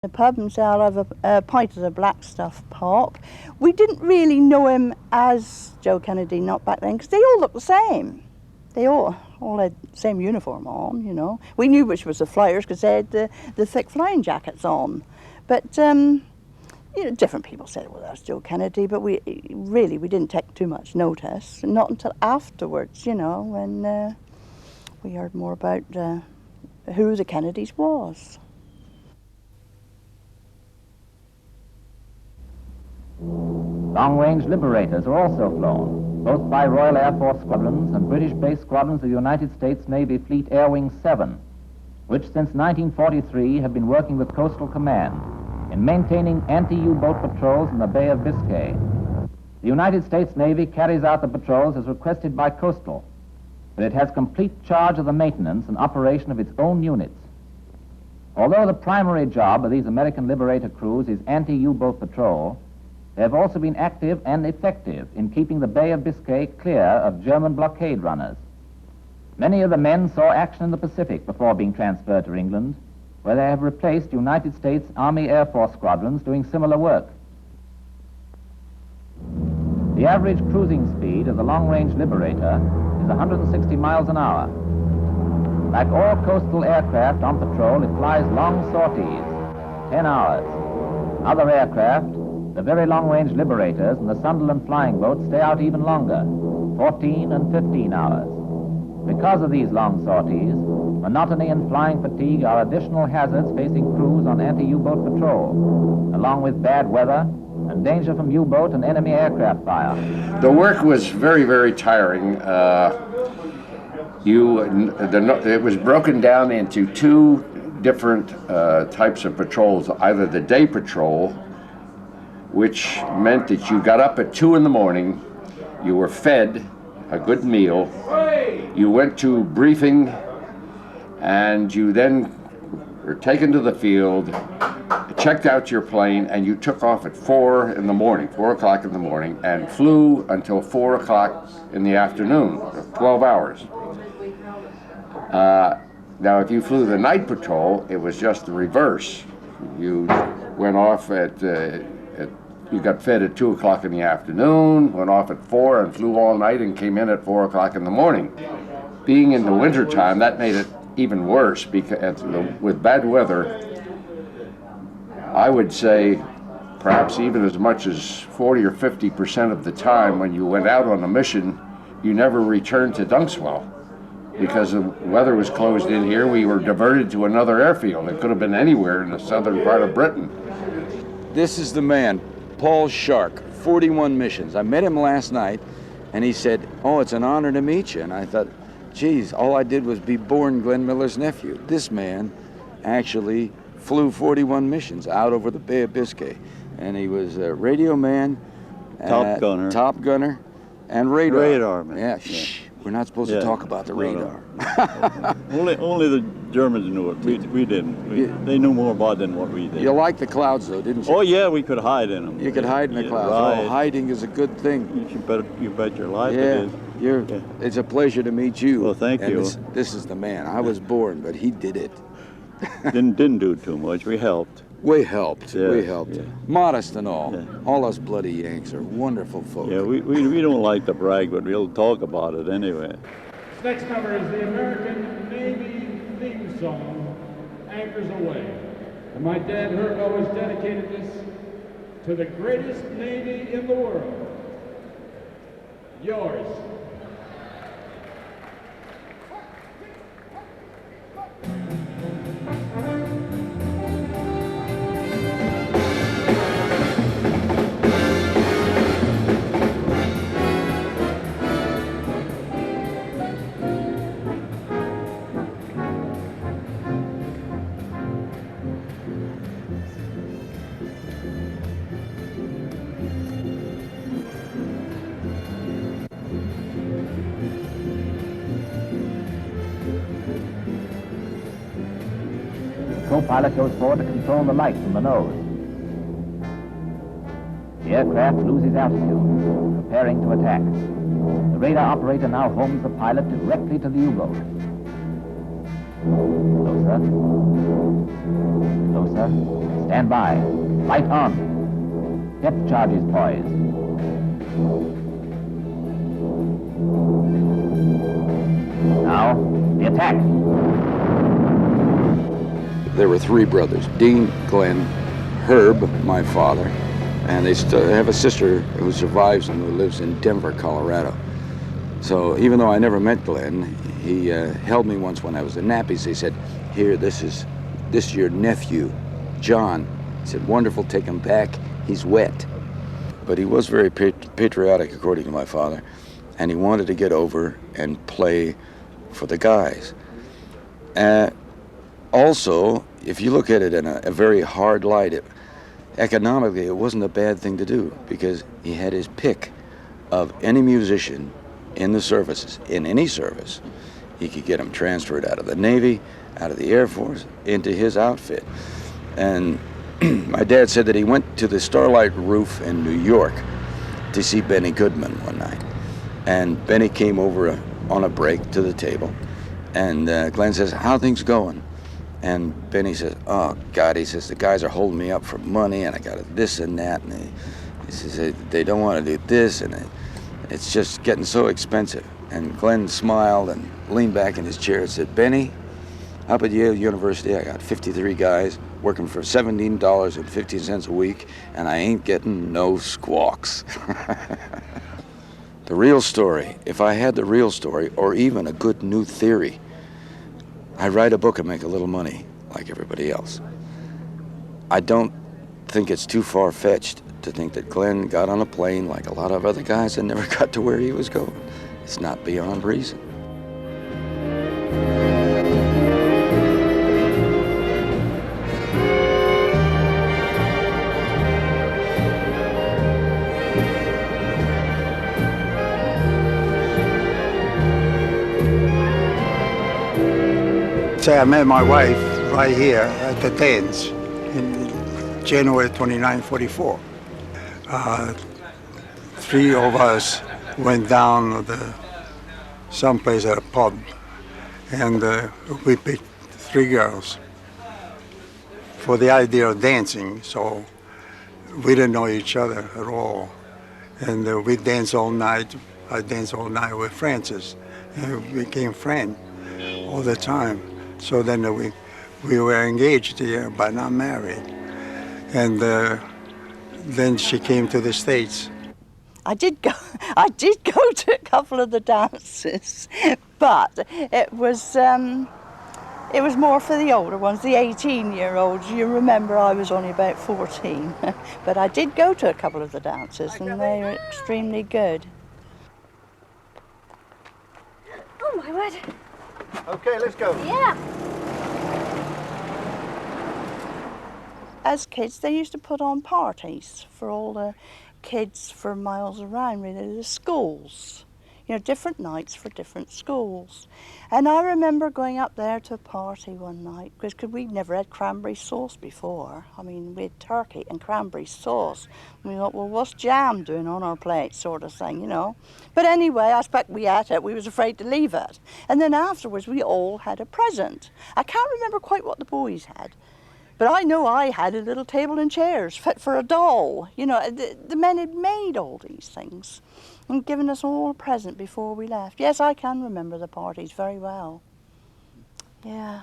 the pub and say, I'll have a pint of the black stuff pop. We didn't really know him as Joe Kennedy, not back then, because they all looked the same. They all had the same uniform on, you know. We knew which was the flyers because they had the thick flying jackets on. But, you know, different people said, well, that's Joe Kennedy, but we didn't take too much notice. Not until afterwards, you know, when we heard more about who the Kennedys was. Long-range Liberators are also flown, both by Royal Air Force squadrons and British-based squadrons of the United States Navy Fleet Air Wing 7, which since 1943 have been working with Coastal Command in maintaining anti-U-boat patrols in the Bay of Biscay. The United States Navy carries out the patrols as requested by Coastal, but it has complete charge of the maintenance and operation of its own units. Although the primary job of these American Liberator crews is anti-U-boat patrol, they have also been active and effective in keeping the Bay of Biscay clear of German blockade runners. Many of the men saw action in the Pacific before being transferred to England, where they have replaced United States Army Air Force squadrons doing similar work. The average cruising speed of the long-range Liberator is 160 miles an hour. Like all coastal aircraft on patrol, it flies long sorties, 10 hours. Other aircraft, the very long-range Liberators and the Sunderland flying boats, stay out even longer, 14 and 15 hours. Because of these long sorties, monotony and flying fatigue are additional hazards facing crews on anti-U-boat patrol, along with bad weather and danger from U-boat and enemy aircraft fire. The work was very, very tiring. It was broken down into two different types of patrols, either the day patrol, which meant that you got up at 2 in the morning, you were fed a good meal, you went to briefing, and you then were taken to the field, checked out your plane, and you took off at 4 o'clock in the morning, and flew until 4 o'clock in the afternoon, 12 hours. Now, if you flew the night patrol, it was just the reverse. You went off you got fed at 2 o'clock in the afternoon, went off at 4 and flew all night and came in at 4 o'clock in the morning. Being in the wintertime, that made it even worse because with bad weather, I would say perhaps even as much as 40 or 50% of the time when you went out on a mission, you never returned to Dunkerswell. Because the weather was closed in here, we were diverted to another airfield. It could have been anywhere in the southern part of Britain. This is the man, Paul Shark, 41 missions. I met him last night, and he said, oh, it's an honor to meet you. And I thought, geez, all I did was be born Glenn Miller's nephew. This man actually flew 41 missions out over the Bay of Biscay. And he was a radio man, top gunner, and radar. Radar man. Yeah, shh. We're not supposed to talk about the radar. No. only the Germans knew it. We didn't. They knew more about it than what we did. You liked the clouds, though, didn't you? Oh yeah, we could hide in them. You could hide in the clouds. Right. Oh, hiding is a good thing. You bet your life yeah. it is. It's a pleasure to meet you. Well, thank you. This is the man. I was born, but he did it. didn't do too much. We helped. We helped. Yeah, we helped. yeah. Modest and all. Yeah. All us bloody Yanks are wonderful folk. Yeah, we don't like to brag, but we'll talk about it anyway. Next number is the American Navy theme song, Anchors Away. And my dad Herb always dedicated this to the greatest Navy in the world. Yours. Co-pilot goes forward to control the light from the nose. The aircraft loses altitude, preparing to attack. The radar operator now homes the pilot directly to the U-boat. Closer. Closer. Stand by. Light on. Depth charges poised. Now, the attack. There were three brothers, Dean, Glenn, Herb, my father, and they still have a sister who survives and who lives in Denver, Colorado. So even though I never met Glenn, he held me once when I was in nappies. He said, "Here, this is your nephew, John." He said, "Wonderful, take him back. He's wet." But he was very patriotic, according to my father, and he wanted to get over and play for the guys. Also, if you look at it in a very hard light, economically, it wasn't a bad thing to do, because he had his pick of any musician in the services, in any service. He could get him transferred out of the Navy, out of the Air Force, into his outfit. And my dad said that he went to the Starlight Roof in New York to see Benny Goodman one night. And Benny came over on a break to the table, and Glenn says, "How are things going?" And Benny says, "Oh, God," he says, "the guys are holding me up for money, and I got this and that." And he says, "They don't want to do this, and it's just getting so expensive." And Glenn smiled and leaned back in his chair and said, "Benny, up at Yale University, I got 53 guys working for $17.50 a week, and I ain't getting no squawks." The real story, if I had the real story, or even a good new theory, I'd write a book and make a little money like everybody else. I don't think it's too far-fetched to think that Glenn got on a plane like a lot of other guys and never got to where he was going. It's not beyond reason. So I met my wife right here at the Danes in January 29, 44. Three of us went down someplace at a pub, and we picked three girls for the idea of dancing. So we didn't know each other at all, and we danced all night. I danced all night with Frances, and we became friends all the time. So then we were engaged here, but not married. And then she came to the States. I did go to a couple of the dances, but it was more for the older ones, the 18-year-olds. You remember I was only about 14, but I did go to a couple of the dances, and they were extremely good. Oh my word! Okay, let's go. Yeah. As kids, they used to put on parties for all the kids for miles around, really, the schools. You know, different nights for different schools. And I remember going up there to a party one night, because we'd never had cranberry sauce before. I mean, we had turkey and cranberry sauce. And we thought, well, what's jam doing on our plate, sort of thing, you know. But anyway, I expect we ate it. We was afraid to leave it. And then afterwards, we all had a present. I can't remember quite what the boys had, but I know I had a little table and chairs fit for a doll. You know, the men had made all these things and given us all a present before we left. Yes, I can remember the parties very well. Yeah.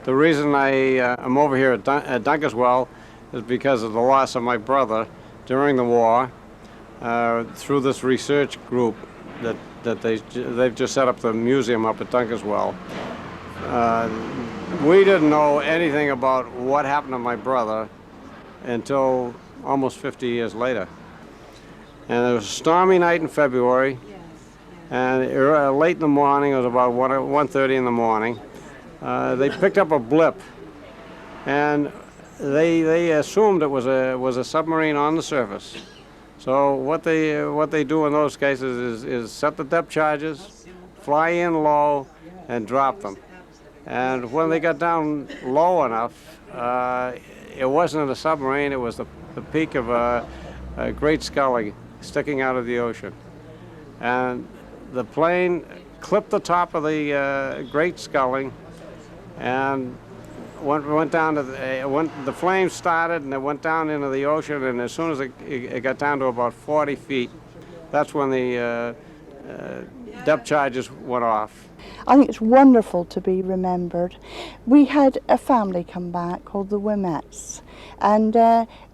The reason I am over here at Dunkerswell is because of the loss of my brother during the war, through this research group that they've just set up the museum up at Dunkerswell. We didn't know anything about what happened to my brother until almost 50 years later. And it was a stormy night in February, and late in the morning, it was about 1:30 in the morning, they picked up a blip, and they assumed it was a submarine on the surface. So what they do in those cases is set the depth charges, fly in low, and drop them. And when they got down low enough, it wasn't a submarine, it was the peak of a great sculling sticking out of the ocean. And the plane clipped the top of the great sculling, and went down to the flames started, and it went down into the ocean, and as soon as it got down to about 40 feet, that's when the depth charges went off. I think it's wonderful to be remembered. We had a family come back called the Wimettes, and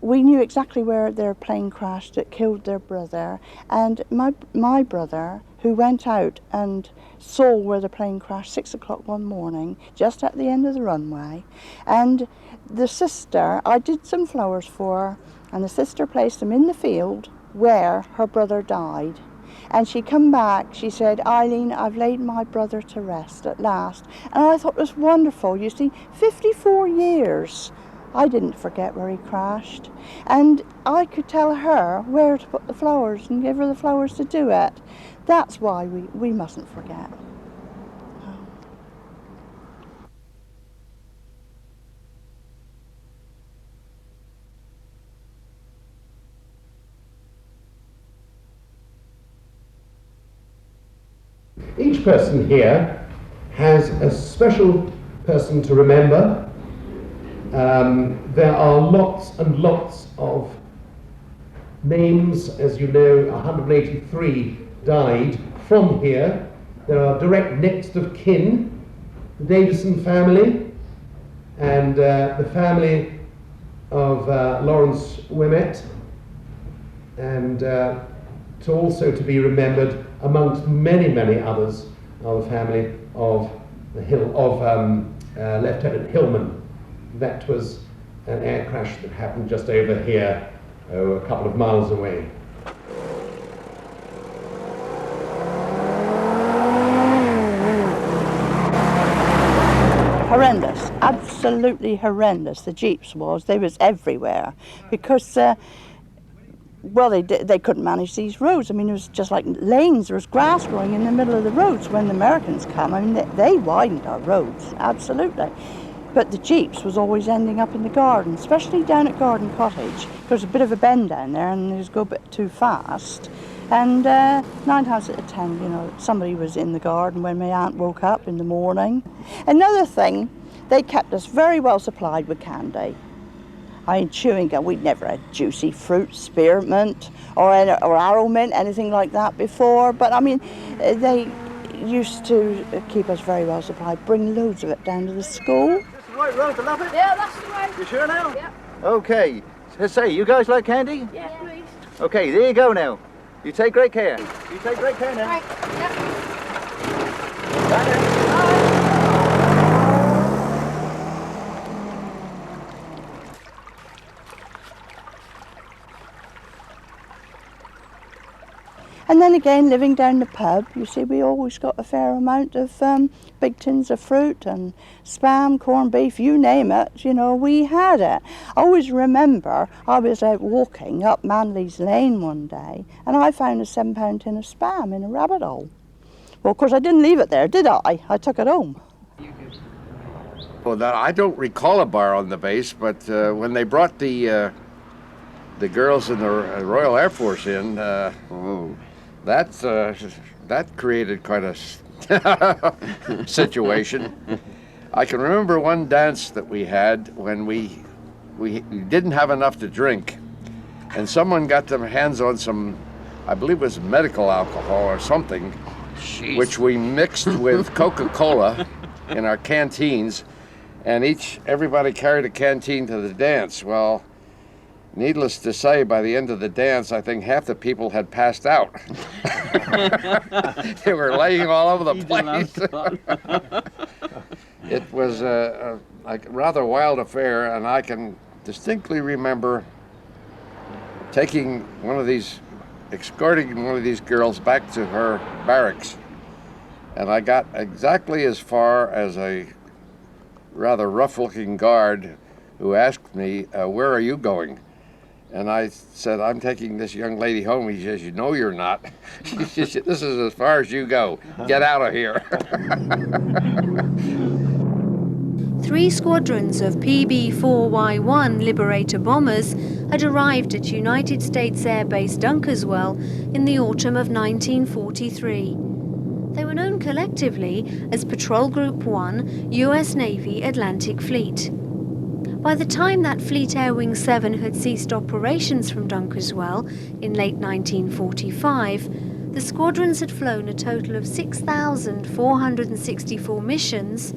we knew exactly where their plane crashed that killed their brother. And my brother, who went out and saw where the plane crashed 6 o'clock one morning, just at the end of the runway, and the sister, I did some flowers for her, and the sister placed them in the field where her brother died. And she come back, she said, "Eileen, I've laid my brother to rest at last." And I thought it was wonderful. You see, 54 years, I didn't forget where he crashed. And I could tell her where to put the flowers and give her the flowers to do it. That's why we mustn't forget. Each person here has a special person to remember. There are lots and lots of names. As you know, 183 died from here. There are direct next of kin, the Davison family, and the family of Lawrence Wimett, and also to be remembered amongst many, many others are the family of Lieutenant Hillman. That was an air crash that happened just over here, a couple of miles away. Horrendous, absolutely horrendous. The jeeps was, they was everywhere because well, they couldn't manage these roads. I mean, it was just like lanes. There was grass growing in the middle of the roads when the Americans come. I mean, they widened our roads, absolutely. But the jeeps was always ending up in the garden, especially down at Garden Cottage. There's a bit of a bend down there, and they just go a bit too fast. And 9 times out of 10, you know, somebody was in the garden when my aunt woke up in the morning. Another thing, they kept us very well supplied with candy. I mean, chewing gum, we'd never had juicy fruit, spearmint, or arrow mint, anything like that before. But I mean, they used to keep us very well supplied, bring loads of it down to the school. That's the right road to love it? Yeah, that's the way. You sure now? Yeah. Okay. So say, you guys like candy? Yeah, please. Okay, there you go now. You take great care. You take great care now. Right, yeah. Bye. And then again, living down the pub, you see, we always got a fair amount of big tins of fruit and spam, corned beef, you name it, you know, we had it. I always remember I was out walking up Manley's Lane one day, and I found a £7 tin of spam in a rabbit hole. Well, of course, I didn't leave it there, did I? I took it home. Well, I don't recall a bar on the base, but when they brought the girls in the Royal Air Force in, that created quite a situation. I can remember one dance that we had when we didn't have enough to drink, and someone got their hands on some, I believe it was medical alcohol or something, Jeez. which we mixed with Coca-Cola in our canteens, and everybody carried a canteen to the dance. Well, needless to say, by the end of the dance, I think half the people had passed out. They were laying all over the place. It was a rather wild affair, and I can distinctly remember escorting one of these girls back to her barracks. And I got exactly as far as a rather rough-looking guard who asked me, "Where are you going?" And I said, "I'm taking this young lady home." He says, "No, you're not." She said, "This is as far as you go. Get out of here." 3 squadrons of PB-4Y-1 Liberator bombers had arrived at United States Air Base Dunkerswell in the autumn of 1943. They were known collectively as Patrol Group 1, US Navy Atlantic Fleet. By the time that Fleet Air Wing 7 had ceased operations from Dunkerswell in late 1945, the squadrons had flown a total of 6,464 missions,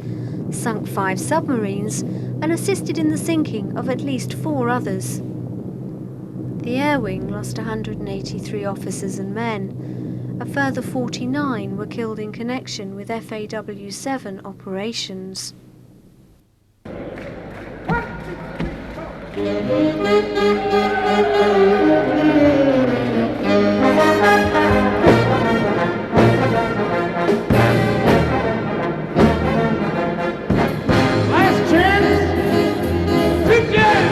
sunk 5 submarines, and assisted in the sinking of at least 4 others. The Air Wing lost 183 officers and men. A further 49 were killed in connection with FAW7 operations. Last chance! Big jam!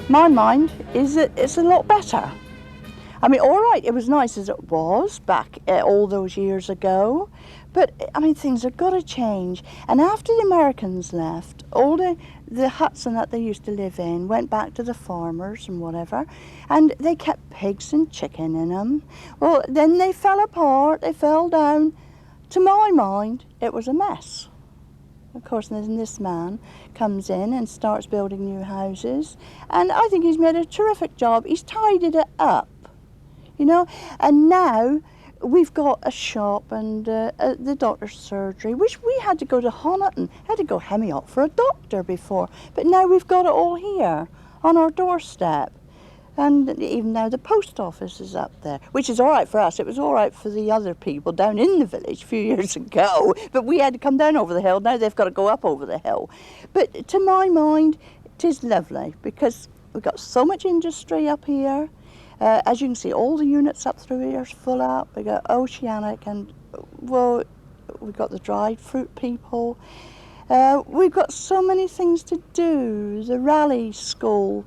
My mind is that it's a lot better. I mean, all right, it was nice as it was back all those years ago, but I mean, things have got to change. And after the Americans left, all the huts and that they used to live in went back to the farmers and whatever, and they kept pigs and chicken in them. Well, then they fell apart, they fell down. To my mind, it was a mess. Of course, then this man comes in and starts building new houses, and I think he's made a terrific job. He's tidied it up, you know, and now we've got a shop and the doctor's surgery, which we had to go to Honiton, had to go Hemiot for a doctor before, but now we've got it all here on our doorstep. And even now the post office is up there, which is all right for us. It was all right for the other people down in the village a few years ago, but we had to come down over the hill. Now they've got to go up over the hill. But to my mind, it is lovely because we've got so much industry up here. As you can see, all the units up through here is full up. We've got Oceanic and, well, we've got the dried fruit people. We've got so many things to do. The rally school,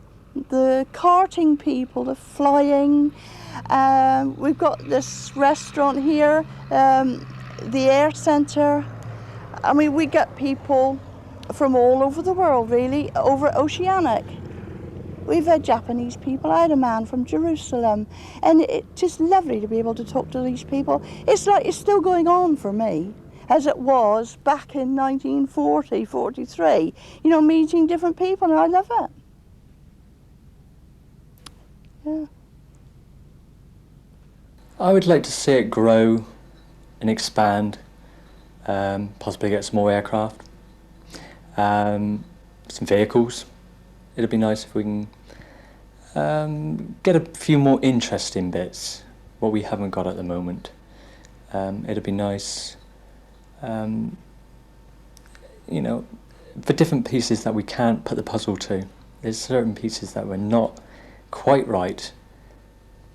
the karting people, the flying. We've got this restaurant here, the air centre. I mean, we get people from all over the world, really, over Oceanic. We've had Japanese people. I had a man from Jerusalem, and it's just lovely to be able to talk to these people. It's like it's still going on for me, as it was back in 1940, 43. You know, meeting different people, and I love it. Yeah. I would like to see it grow and expand, possibly get some more aircraft, some vehicles. It'd be nice if we can get a few more interesting bits, what we haven't got at the moment. It'd be nice, you know, for different pieces that we can't put the puzzle to. There's certain pieces that we're not quite right,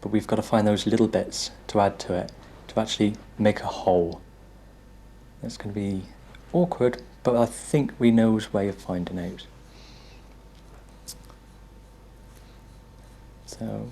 but we've got to find those little bits to add to it, to actually make a whole. It's going to be awkward, but I think we know his way of finding out. So